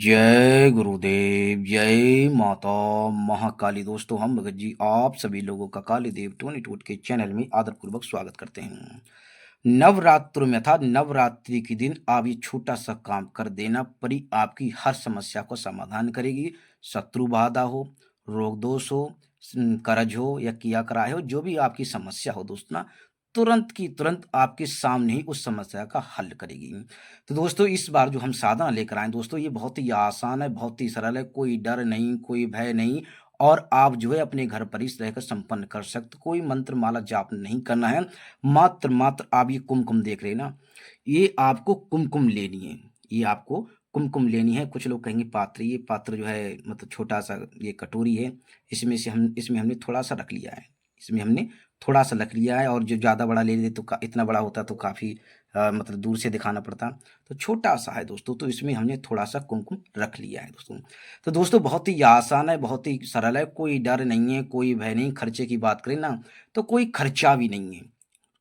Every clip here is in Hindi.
जय गुरुदेव, जय माता महाकाली। दोस्तों, हम भगत जी आप सभी लोगों का काली देव 22 के चैनल में आदरपूर्वक स्वागत करते हैं। नवरात्र में अर्थात नवरात्रि के दिन आप ये छोटा सा काम कर देना, परी आपकी हर समस्या को समाधान करेगी। शत्रु बाधा हो, रोग दोष हो, कर्ज हो या किया कराए हो, जो भी आपकी समस्या हो दोस्त ना, तुरंत की तुरंत आपके सामने ही उस समस्या का हल करेगी। तो दोस्तों, इस बार जो हम साधना लेकर आए दोस्तों, ये बहुत ही आसान है, बहुत ही सरल है, कोई डर नहीं, कोई भय नहीं, और आप जो है अपने घर पर ही रहकर संपन्न कर सकते। कोई मंत्र माला जाप नहीं करना है। मात्र आप ये कुमकुम देख रहे हैं ना, ये आपको कुमकुम लेनी है। ये आपको कुमकुम लेनी है। कुछ लोग कहेंगे पात्र, ये पात्र जो है मतलब छोटा सा ये कटोरी है, इसमें हमने थोड़ा सा रख लिया है। इसमें हमने थोड़ा सा रख लिया है, और जो ज़्यादा बड़ा ले लेते तो इतना बड़ा होता तो काफ़ी मतलब दूर से दिखाना पड़ता। तो छोटा सा है दोस्तों, तो इसमें हमने थोड़ा सा कुमकुम रख लिया है दोस्तों। तो दोस्तों, बहुत ही आसान है, बहुत ही सरल है, कोई डर नहीं है, कोई भय नहीं। खर्चे की बात करें ना, तो कोई खर्चा भी नहीं है।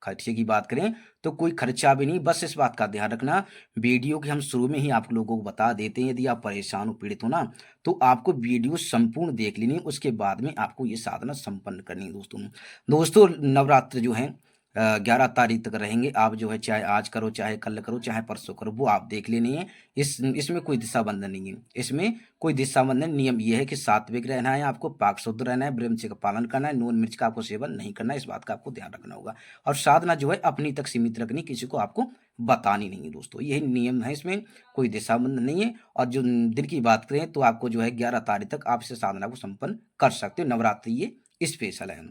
खर्चे की बात करें तो कोई खर्चा भी नहीं। बस इस बात का ध्यान रखना, वीडियो के हम शुरू में ही आप लोगों को बता देते हैं, यदि आप परेशान हो, पीड़ित हो ना, तो आपको वीडियो संपूर्ण देख लेनी है, उसके बाद में आपको ये साधना संपन्न करनी है दोस्तों। दोस्तों, नवरात्र जो है 11 तारीख तक रहेंगे। आप जो है चाहे आज करो, चाहे कल करो, चाहे परसों करो, वो आप देख लेनी है। इसमें कोई दिशा बंधन नहीं है। इसमें कोई दिशा बंधन, नियम ये है कि सात्विक रहना है, आपको पाक शुद्ध रहना है, ब्रह्मचर्य का पालन करना है, नून मिर्च का आपको सेवन नहीं करना है। इस बात का आपको ध्यान रखना होगा। और साधना जो है अपनी तक सीमित रखनी, किसी को आपको बतानी नहीं है दोस्तों। यही नियम है, इसमें कोई दिशा बंधन नहीं है। और जो दिन की बात करें तो आपको जो है 11 तारीख तक आप इस साधना को संपन्न कर सकते हो। नवरात्रि ये स्पेशल है।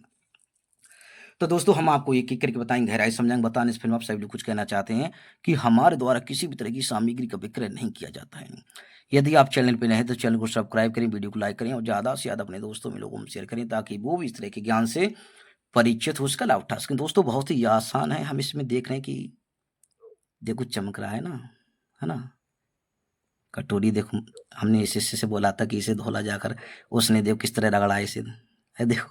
तो दोस्तों, हम आपको एक-एक करके बताएँगे, गहराई समझाएँगे। बताने से पहले आप सभी लोग कुछ कहना चाहते हैं कि हमारे द्वारा किसी भी तरह की सामग्री का विक्रय नहीं किया जाता है। यदि आप चैनल पे नए हैं तो चैनल को सब्सक्राइब करें, वीडियो को लाइक करें और ज़्यादा से ज़्यादा अपने दोस्तों में लोगों में शेयर करें, ताकि वो भी इस तरह के ज्ञान से परिचित हो, उसका लाभ उठा सकें। दोस्तों, बहुत ही आसान है। हम इसमें देख रहे हैं कि देखो चमक रहा है ना? कटोरी देखो, हमने इसे से बोला था कि इसे धोला जाकर, उसने देखो किस तरह रगड़ा इसे। है देखो,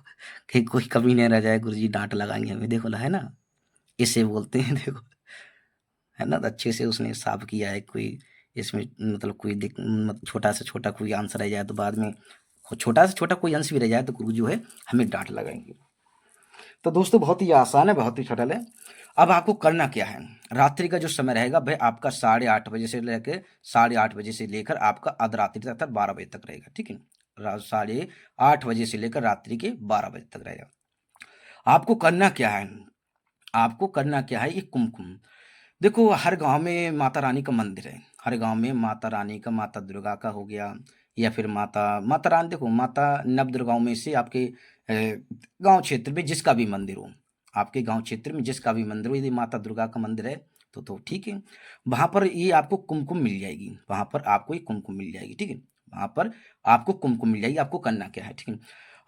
कि कोई कमी न रह जाए, गुरुजी डाँट लगाएँगे हमें। देखो है ना? इसे बोलते हैं देखो, है ना? तो अच्छे से उसने साफ किया है। कोई इसमें मतलब कोई छोटा से छोटा कोई अंश रह जाए तो बाद में, छोटा से छोटा कोई अंश भी रह जाए तो गुरु जो है हमें डाँट लगाएँगे। तो दोस्तों, बहुत ही आसान है, बहुत ही सरल है। अब आपको करना क्या है? रात्रि का जो समय रहेगा वह आपका 8:30 बजे से लेके 8:30 बजे से लेकर आपका अर्धरात्रि तक अर्थात 12 बजे तक रहेगा, ठीक है? 8:30 बजे से लेकर रात्रि के 12 बजे तक रहेगा। आपको करना क्या है? आपको करना क्या है? ये कुमकुम। देखो, हर गाँव में माता रानी का मंदिर है। हर गाँव में माता रानी का, माता दुर्गा का हो गया, या फिर माता माता रानी, देखो माता नवदुर्गाओं में से आपके गाँव क्षेत्र में जिसका भी मंदिर हो, आपके गाँव क्षेत्र में जिसका भी मंदिर हो, यदि माता दुर्गा का मंदिर है तो ठीक है। वहाँ पर ये आपको कुमकुम मिल जाएगी, वहाँ पर आपको ये कुमकुम मिल जाएगी, ठीक है? वहाँ पर आपको कुमकुम मिल जाएगी। आपको करना क्या है, ठीक है?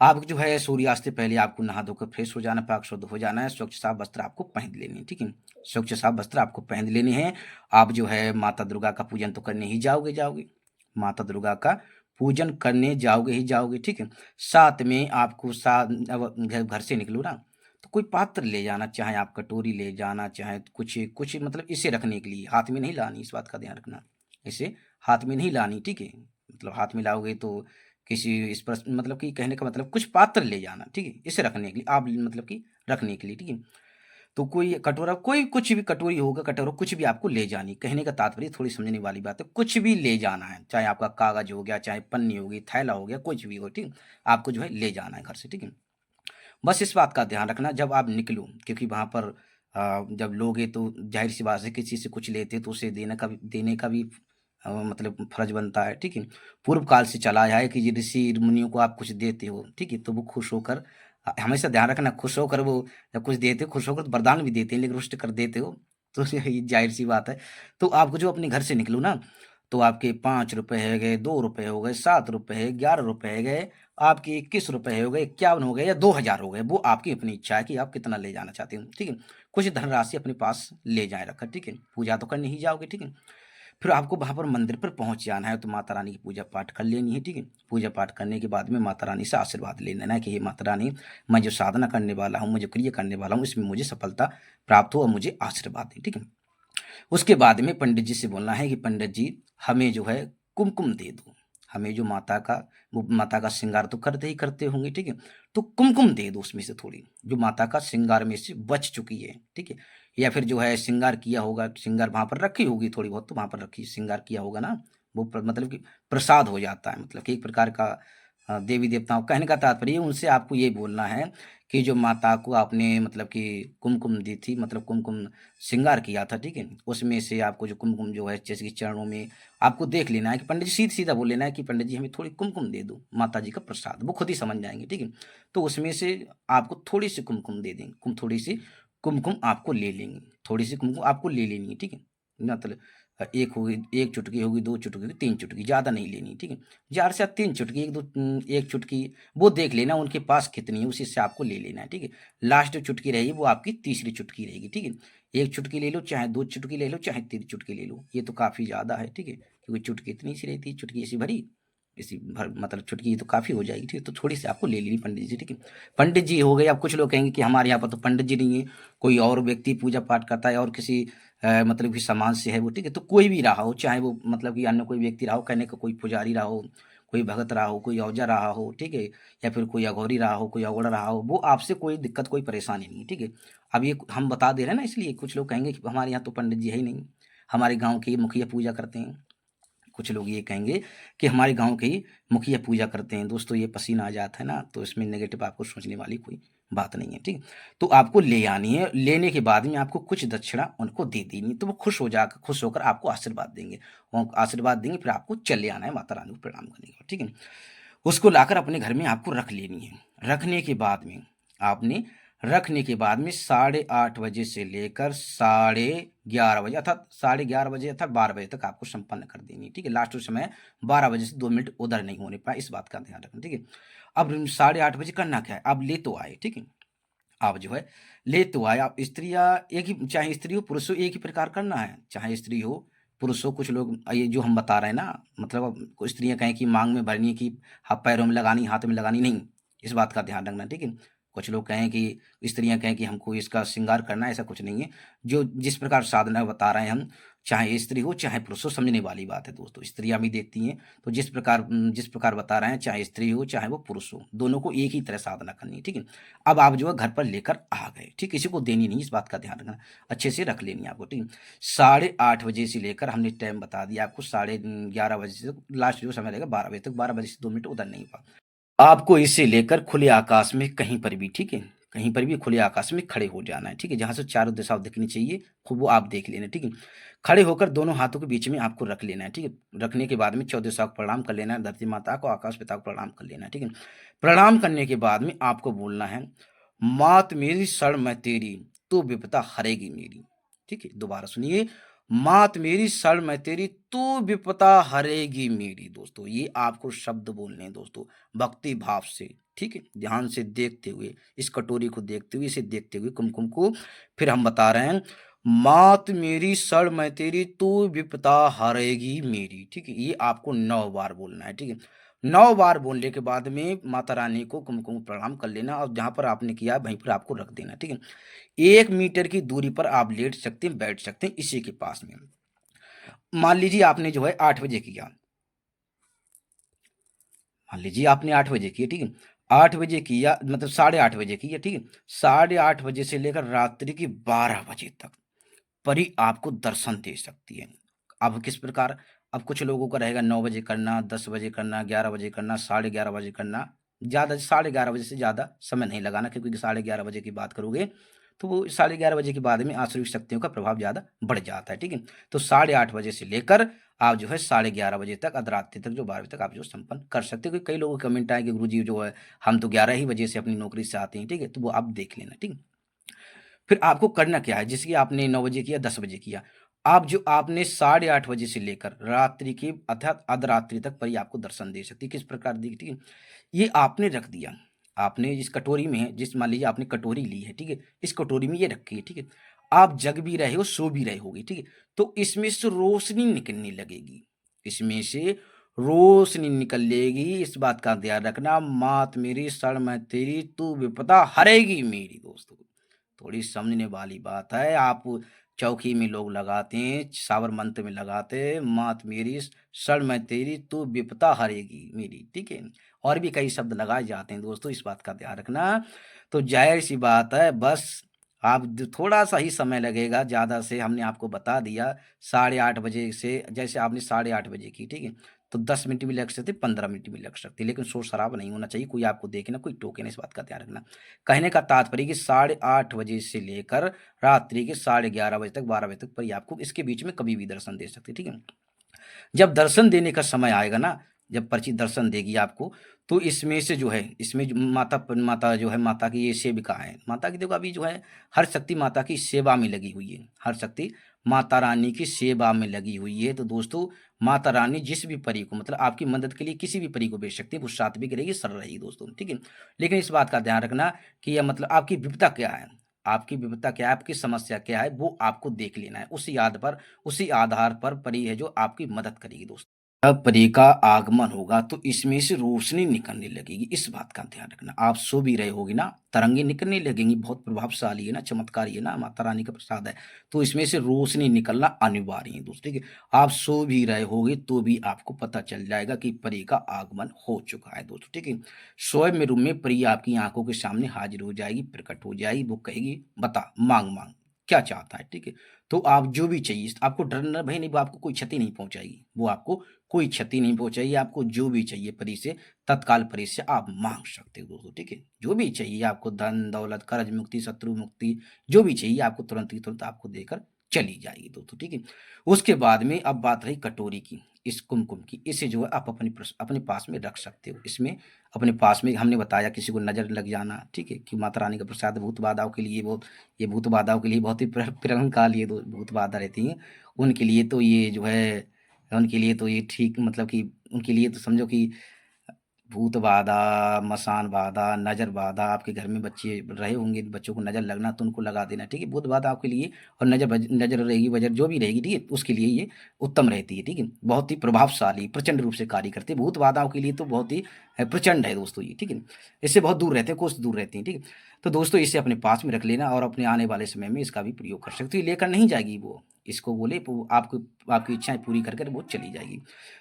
आप जो है सूर्यास्त से पहले आपको नहा धोकर फ्रेश हो जाना, पाक शुद्ध हो जाना है, स्वच्छ साफ वस्त्र आपको पहन लेने हैं, ठीक है? स्वच्छ साफ वस्त्र आपको पहन लेने हैं। आप जो है माता दुर्गा का पूजन तो करने ही जाओगे। माता दुर्गा का पूजन करने जाओगे ही जाओगे, ठीक है? साथ में आपको अब घर से निकलो ना, तो कोई पात्र ले जाना, चाहे आप कटोरी ले जाना, चाहे कुछ कुछ मतलब इसे रखने के लिए हाथ में नहीं लानी, इस बात का ध्यान रखना। इसे हाथ में नहीं लानी, ठीक है? मतलब हाथ में लाओगे तो किसी इस पर मतलब कि कहने का मतलब कुछ पात्र ले जाना, ठीक है? इसे रखने के लिए, आप मतलब कि रखने के लिए, ठीक है? तो कोई कटोरा, कोई कुछ भी कटोरी होगा, कटोरा कुछ भी आपको ले जानी। कहने का तात्पर्य थोड़ी समझने वाली बात है, कुछ भी ले जाना है, चाहे आपका कागज़ हो गया, चाहे पन्नी हो गई, थैला हो गया, कुछ भी हो, ठीक? आपको जो है ले जाना है घर से, ठीक है? बस इस बात का ध्यान रखना जब आप निकलो, क्योंकि वहाँ पर जब लोगे तो ज़ाहिर-सी बात है, किसी से कुछ लेते तो उसे देने का भी मतलब फ़र्ज़ बनता है, ठीक है? पूर्व काल से चला आया है कि ये ऋषि-मुनियों को आप कुछ देते हो, ठीक है? तो वो खुश होकर, हमेशा ध्यान रखना, खुश होकर वो जब कुछ देते हो, खुश होकर तो वरदान भी देते हैं, लेकिन रुष्ट कर देते हो, तो ये ज़ाहिर-सी बात है। तो आपको जो अपने घर से निकलो ना, तो आपके ₹5 है गए, ₹2 हो गए, ₹7 है, ₹11 गए, आपके ₹21 हो गए, 51 हो गए या 2000 हो गए, वो आपकी अपनी इच्छा है कि आप कितना ले जाना चाहते हो, ठीक है? कुछ धनराशि अपने पास ले जाएँ रखकर, ठीक है? पूजा तो करने ही जाओगे, ठीक है? फिर आपको वहाँ पर मंदिर पर पहुँच जाना है, तो माता रानी की पूजा पाठ कर लेनी है, ठीक है? पूजा पाठ करने के बाद में माता रानी से आशीर्वाद ले लेना है कि हे माता रानी, मैं जो साधना करने वाला हूँ, मैं जो क्रिया करने वाला हूँ, इसमें मुझे सफलता प्राप्त हो और मुझे आशीर्वाद दें, ठीक है? उसके बाद में पंडित जी से बोलना है कि पंडित जी, हमें जो है कुमकुम दे दो। हमें जो माता का वो माता का श्रृंगार तो करते ही करते होंगे, ठीक है? तो कुमकुम दे दो उसमें से थोड़ी, जो माता का श्रृंगार में से बच चुकी है, ठीक है? या फिर जो है श्रृंगार किया होगा, श्रृंगार वहाँ पर रखी होगी थोड़ी बहुत, तो वहाँ पर रखी श्रृंगार किया होगा ना, वो मतलब कि प्रसाद हो जाता है, मतलब कि एक प्रकार का देवी-देवताओं कहने का तात्पर्य उनसे आपको ये बोलना है कि जो माता को आपने मतलब कि कुमकुम दी थी, मतलब कुमकुम श्रृंगार किया था, ठीक है? उसमें से आपको जो कुमकुम जो है जैसे कि चरणों में आपको देख लेना है कि पंडित जी सीधा-सीधा बोल लेना है कि पंडित जी हमें थोड़ी कुमकुम दे दो, माता जी का प्रसाद, वो खुद ही समझ जाएँगे, ठीक है? तो उसमें से आपको थोड़ी-सी कुमकुम दे देंगे, थोड़ी-सी कुमकुम आपको ले लेंगे, थोड़ी-सी कुमकुम आपको ले लेनी है, ठीक है? मतलब 1 होगी, 1 चुटकी होगी, 2 चुटकी होगी, 3 चुटकी, ज़्यादा नहीं लेनी, ठीक है? ज़्यादा से ज़्यादा 3 चुटकी, 1 चुटकी, वो देख लेना उनके पास कितनी है, उसी से आपको ले लेना है, ठीक है? लास्ट जो चुटकी रहेगी वो आपकी तीसरी चुटकी रहेगी, ठीक है? 1 चुटकी ले लो, चाहे 2 चुटकी ले लो, चाहे 3 चुटकी ले लो, ये तो काफ़ी ज़्यादा है, ठीक है? क्योंकि चुटकी इतनी सी रहती है, चुटकी ऐसी भरी, इसी भर मतलब चुटकी तो काफ़ी हो जाएगी, ठीक है? तो थोड़ी-सी आपको ले लेनी पंडित जी, ठीक है? पंडित जी हो गए, अब कुछ लोग कहेंगे कि हमारे यहाँ पर तो पंडित जी नहीं है, कोई और व्यक्ति पूजा पाठ करता है और किसी मतलब कि समाज से है वो, ठीक है? तो कोई भी रहा हो, चाहे वो मतलब कि अन्य कोई व्यक्ति रहा हो, कहने का कोई पुजारी रहा हो, कोई भगत रहा हो, कोई औजा रहा हो, ठीक है? या फिर कोई अघोरी रहा हो, कोई अवगड़ रहा हो, वो आपसे कोई दिक्कत, कोई परेशानी नहीं है, ठीक है? अब ये हम बता दे रहे हैं ना, इसलिए कुछ लोग कहेंगे कि हमारे यहाँ तो पंडित जी है ही नहीं, हमारे गाँव के मुखिया पूजा करते हैं। कुछ लोग ये कहेंगे कि हमारे गाँव के ही मुखिया पूजा करते हैं। दोस्तों ये पसीना आ जाता है ना, तो इसमें नेगेटिव आपको सोचने वाली कोई बात नहीं है, ठीक है? तो आपको ले आनी है, लेने के बाद में आपको कुछ दक्षिणा उनको दे देनी है, तो वो खुश होकर आपको आशीर्वाद देंगे। और आशीर्वाद देंगे, फिर आपको चले आना है माता रानी को प्रणाम करने के बाद, ठीक है? उसको लाकर अपने घर में आपको रख लेनी है। रखने के बाद में आपने रखने के बाद में 8:30 बजे से लेकर साढ़े 11 बजे अर्थात 11:30 बजे अर्थात 12 बजे तक आपको संपन्न कर देनी है, ठीक है? लास्ट समय 12 बजे से 2 मिनट उधर नहीं होने पाए, इस बात का ध्यान रखना, ठीक है? अब 8:30 बजे करना क्या है? अब ले तो आए, ठीक है? आप जो है ले तो आए, आप स्त्रियाँ एक ही, चाहे स्त्री हो पुरुष हो, एक ही प्रकार करना है, चाहे स्त्री हो पुरुष हो। कुछ लोग ये जो हम बता रहे हैं ना, मतलब अब कुछ स्त्रियाँ कहें कि मांग में भरनी की, पैरों में लगानी, हाथ में लगानी, नहीं, इस बात का ध्यान रखना, ठीक है? कुछ लोग कहें कि स्त्रियाँ कहें कि हमको इसका श्रृंगार करना है, ऐसा कुछ नहीं है। जो जिस प्रकार साधना बता रहे हैं हम, चाहे स्त्री हो चाहे पुरुष हो, समझने वाली बात है दोस्तों। स्त्रियाँ भी देखती हैं, तो जिस प्रकार बता रहे हैं, चाहे स्त्री हो चाहे वो पुरुष हो, दोनों को एक ही तरह साधना करनी है, ठीक है? अब आप जो है घर पर लेकर आ गए, ठीक, किसी को देनी नहीं, इस बात का ध्यान रखना, अच्छे से रख लेनी है आपको, ठीक। 8:30 बजे से लेकर हमने टाइम बता दिया आपको, 11:30 बजे से लास्ट जो समय रहेगा 12 बजे तक, 12 बजे से 2 मिनट उधर नहीं हुआ। आपको इसे लेकर खुले आकाश में कहीं पर भी, ठीक है, कहीं पर भी खुले आकाश में खड़े हो जाना है, ठीक है, जहां से चारों दिशाओं दिखनी चाहिए, खूब वो आप देख लेना, ठीक है। खड़े होकर दोनों हाथों के बीच में आपको रख लेना है, ठीक है। रखने के बाद में 14 दिशाओं को प्रणाम कर लेना है, धरती माता को, आकाश पिता को प्रणाम कर लेना है, ठीक है। प्रणाम करने के बाद में आपको बोलना है, मात मेरी शरण मैं तेरी, तू विपदा हरेगी मेरी, ठीक है। दोबारा सुनिए, मात मेरी शरण मैं तेरी, तू विपदा हरेगी मेरी। दोस्तों ये आपको शब्द बोलने हैं दोस्तों, भक्ति भाव से, ठीक है, ध्यान से देखते हुए, इस कटोरी को देखते हुए, इसे देखते हुए, कुमकुम को। फिर हम बता रहे हैं, मात मेरी शरण मैं तेरी, तू विपदा हरेगी मेरी, ठीक है। ये आपको 9 बार बोलना है, ठीक है। 9 बार बोलने के बाद में माता रानी को कुमकुम प्रणाम कर लेना, और जहां पर आपने किया वहीं पर आपको रख देना, ठीक है। 1 मीटर की दूरी पर आप लेट सकते हैं, बैठ सकते हैं, इसी के पास में। मान लीजिए आपने जो है 8 बजे किया, मान लीजिए आपने 8 बजे किया, ठीक है। 8 बजे किया मतलब 8:30 बजे किया, ठीक है। 8:30 बजे से लेकर रात्रि के 12 बजे तक परी आपको दर्शन दे सकती है। अब किस प्रकार, अब कुछ लोगों का रहेगा 9 बजे करना, 10 बजे करना, 11 बजे करना, 11:30 बजे करना। ज़्यादा 11:30 बजे से ज़्यादा समय नहीं लगाना, क्योंकि 11:30 बजे की बात करोगे तो वो 11:30 बजे के बाद में आसुरिक शक्तियों का प्रभाव ज़्यादा बढ़ जाता है, ठीक है। तो 8:30 बजे से लेकर आप जो है 11:30 बजे तक, अर्धरात्रि तक, जो 12 बजे तक आप जो संपन्न कर सकते हो। क्योंकि कई लोगों के कमेंट आए कि गुरुजी जो है हम तो 11 ही बजे से अपनी नौकरी से आते हैं, ठीक है, तो वो आप देख लेना, ठीक है। फिर आपको करना क्या है, जैसे कि आपने 9 बजे किया, 10 बजे किया, आप जो आपने 8:30 बजे से लेकर रात्रि की अर्थात अर्धरात्रि तक परी आपको दर्शन दे सकती है। किस प्रकार देगी, ठीक है, ये आपने रख दिया, आपने जिस कटोरी में है, जिस मान लीजिए आपने कटोरी ली है, ठीक है, इस कटोरी में ये रखी है, ठीक है। आप जग भी रहे हो, सो भी रहे होगे, ठीक है। तो इसमें से रोशनी निकलने लगेगी, इसमें से रोशनी निकलेगी, इस बात का ध्यान रखना, मात मेरी शरण मैं तेरी, तू विपदा हरेगी मेरी। दोस्तों थोड़ी समझने वाली बात है, आप चौकी में लोग लगाते हैं, साबर मंत्र में लगाते हैं, मात मेरी शरण मैं तेरी तू विपदा हरेगी मेरी, ठीक है? और भी कई शब्द लगाए जाते हैं दोस्तों, इस बात का ध्यान रखना। तो ज़ाहिर-सी बात है, बस आप द थोड़ा-सा ही समय लगेगा, ज़्यादा से हमने आपको बता दिया, साढ़े 8 बजे से जैसे आपने साढ़े 8 बजे की, ठीक है? तो 10 मिनट भी लग सकते, 15 मिनट भी लग सकते, लेकिन शोर-शराबा नहीं होना चाहिए, कोई आपको देखे ना, कोई टोके ना, इस बात का ध्यान रखना। कहने का तात्पर्य कि साढ़े 8 बजे से लेकर रात्रि के साढ़े 11 बजे तक, 12 बजे तक पर ये आपको इसके बीच में कभी भी दर्शन दे सकते हैं, ठीक है? जब दर्शन देने का समय आएगा ना, जब पर्ची दर्शन देगी आपको, तो इसमें से जो है, इसमें जो माता जो है, माता की ये सेविका हैं। माता की देखो अभी जो है, हर शक्ति माता की सेवा में लगी हुई है। हर शक्ति माता रानी की सेवा में लगी हुई है। तो दोस्तों, माता रानी जिस भी परी को मतलब आपकी मदद के लिए किसी भी परी को भेज सकती है, वो सात्विक रहेगी, सरल रहेगी दोस्तों, ठीक है? लेकिन इस बात का ध्यान रखना कि ये मतलब आपकी विपदा क्या है? आपकी विपदा क्या है? आपकी समस्या क्या है? वो आपको देख लेना है। उसी आधार पर परी है जो आपकी मदद करेगी दोस्तों। जब परी का आगमन होगा तो इसमें से रोशनी निकलने लगेगी, इस बात का ध्यान रखना। आप सो भी रहे होगे ना, तरंगे निकलने लगेंगी, बहुत प्रभावशाली है ना, चमत्कारी है ना, माता रानी का प्रसाद है। तो इसमें से रोशनी निकलना अनिवार्य है दोस्तों, ठीक है? आप सो भी रहे होगे तो भी आपको पता चल जाएगा कि परी का आगमन हो चुका है दोस्तों, ठीक है? सोए में रूम में परी आपकी आंखों के सामने हाजिर हो जाएगी, प्रकट हो जाएगी, वो कहेगी, बता, मांग मांग, क्या चाहता है, ठीक है? तो आप जो भी चाहिए, आपको डरना भय नहीं, वो आपको कोई क्षति नहीं पहुंचाएगी, वो आपको कोई क्षति नहीं पहुँचाई, आपको जो भी चाहिए परी से, तत्काल परी से आप माँग सकते हो दोस्तों, ठीक है? जो भी चाहिए आपको, धन, दौलत, कर्ज मुक्ति, शत्रु मुक्ति, जो भी चाहिए आपको तुरंत की तुरंत आपको देकर चली जाएगी दोस्तों, ठीक है? उसके बाद में अब बात रही कटोरी की, इस कुमकुम की, इसे जो है आप अपने पास में रख सकते हो। इसमें अपने पास में हमने बताया किसी को नज़र लग जाना, ठीक है? कि माता रानी का प्रसाद भूत बाधाओं के लिए भूत बाधाओं के लिए बहुत ही प्रलंकाल ये दो भूत बाधा रहती हैं, उनके लिए तो ये जो है उनके लिए तो ये ठीक मतलब कि उनके लिए तो समझो कि भूत बाधा, मसान बाधा, नज़र बाधा, आपके घर में बच्चे रहे होंगे, बच्चों को नज़र लगना तो उनको लगा देना, ठीक है? भूत बाधा आपके लिए और नज़र रहेगी, वजर जो भी रहेगी, ठीक है? उसके लिए ये उत्तम रहती है, ठीक है? बहुत ही प्रभावशाली, प्रचंड रूप से कार्य करती है। भूत बाधाओं के लिए तो बहुत ही प्रचंड है दोस्तों ये, ठीक है? इससे बहुत दूर रहते हैं, कोस दूर रहती हैं, ठीक है? तो दोस्तों इसे अपने पास में रख लेना और अपने आने वाले समय में इसका भी प्रयोग कर सकते हो। ये लेकर नहीं जाएगी वो, इसको बोले वो आपको आपकी इच्छाएँ पूरी कर वो चली जाएगी।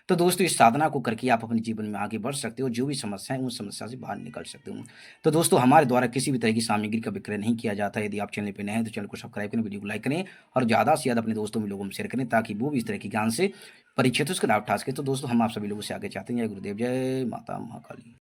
तो दोस्तों इस साधना को करके आप अपने जीवन में आगे बढ़ सकते हो, जो भी समस्या है उन समस्या से बाहर निकल सकते हो। तो दोस्तों हमारे द्वारा किसी भी तरह की सामग्री का विक्रय नहीं किया जाता है। यदि आप चैनल पे नए हैं तो चैनल को सब्सक्राइब करें, वीडियो को लाइक करें और ज़्यादा से ज़्यादा अपने दोस्तों में लोगों में शेयर करें ताकि वो भी इस तरह के ज्ञान से परिचित हो, उसका लाभ उठा सकें। तो दोस्तों हम आप सभी लोगों से आगे चाहते हैं। जय गुरुदेव, जय माता महाकाली।